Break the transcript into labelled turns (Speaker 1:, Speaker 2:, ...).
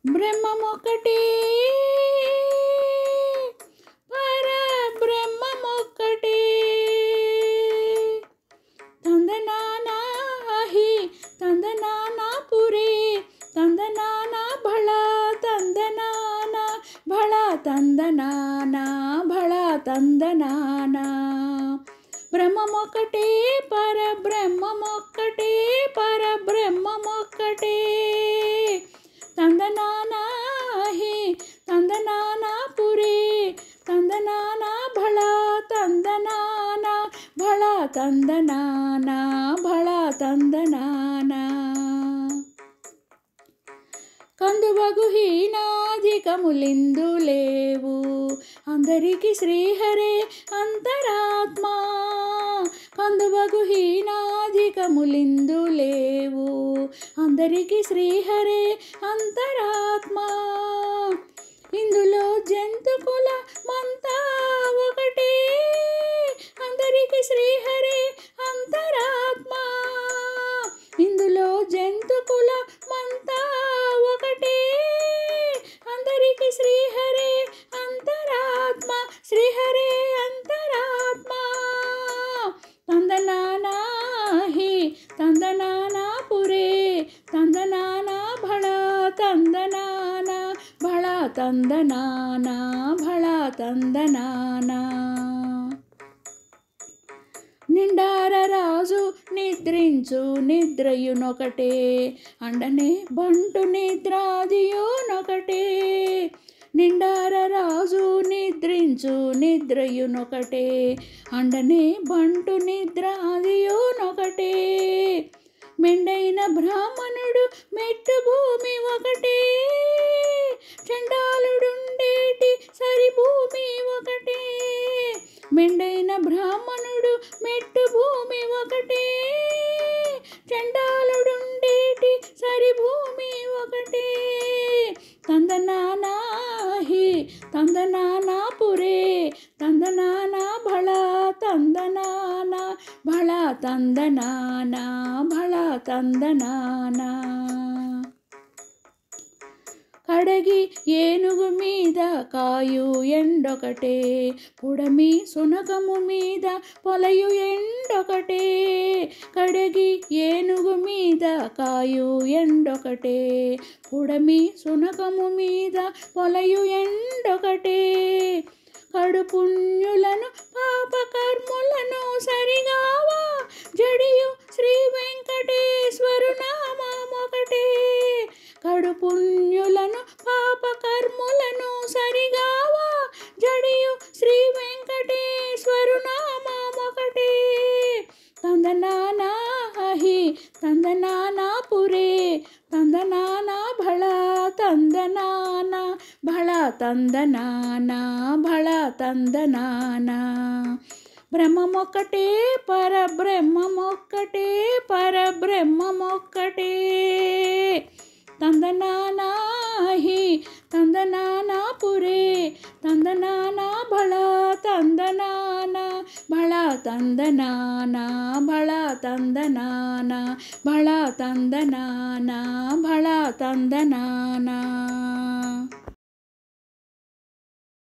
Speaker 1: బ్రహ్మమొక్కటే పరబ్రహ్మమొక్కటే తందనానాహి తందనానాపురే తందనానా భళ తందనానా భళ తందనానా భళ తందనానా బ్రహ్మమొక్కటే పరబ్రహ్మమొక్కటే పరబ్రహ్మమొక్కటే తందనానాహి తందనానాపురే తందనానా భళ తందనానా భళ తందనానా భళ తందనానా కందువగు హీనాధికములిందు లేవు అందరికి శ్రీహరే అంతరాత్మా కందువగు హీనాధికములిందు లేవు అందరికి శ్రీహరే అంతరాత్మా ఇందులో జంతుకుల మంతా ఒకటే అందరికి శ్రీహరే అంతరాత్మా ఇందులో జంతుకుల మంతా ఒకటే అందరికి శ్రీహరే అంతరాత్మ శ్రీహరే అంతరాత్మ తందనానాహి తందనానాపురే తందనానా భళ తందనానా భళ తందనానా భళ తందనానా నిండార రాజు నిద్రించు నిద్రయునొకటే అండనే బంటు నిద్రాదియునొకటే నిండార రాజు నిద్రించు నిద్రయునొకటే అండనే బంటు నిద్రాదియునొకటే మెండైన బ్రాహ్మణుడు మెట్టు భూమి ఒకటే చండాలుడుండేటి సరి భూమి ఒకటే మెండైన బ్రాహ్మణుడు మెట్టు భూమి ఒకటే చండాలుడుండేటి సరి భూమి ఒకటే తందనానాహి తందనానాపురే తందనానా భళ తందనానా భళ తందనానా భళ తందనానా కడగి ఏనుగు మీద కాయు ఎండొకటే పుడమి సునకము మీద పొలయు ఎండొకటే కడగి ఏనుగు మీద కాయు ఎండొకటే పుడమి సునకము మీద పొలయు ఎండొకటే కడుపుణ్యులను పాపకర్ములను సరిగావా జడియు శ్రీ వెంకటేశ్వరు నామమొకటే కడుపుణ్యులను పాపకర్ములను సరిగావా జడియు శ్రీ వెంకటేశ్వరు నామమొకటే తందనానాహి తందనానాపురే తందనానా భళ తందనానా భళ తందనానా భళ తందనానా బ్రహ్మమొక్కటే పరబ్రహ్మమొక్కటే పరబ్రహ్మమొక్కటే తందనానాహి తందనానాపురే తందనానా భళ తందనానా భళ తందనానా భళ తందనానా భళ తందనానా భళ తందనానా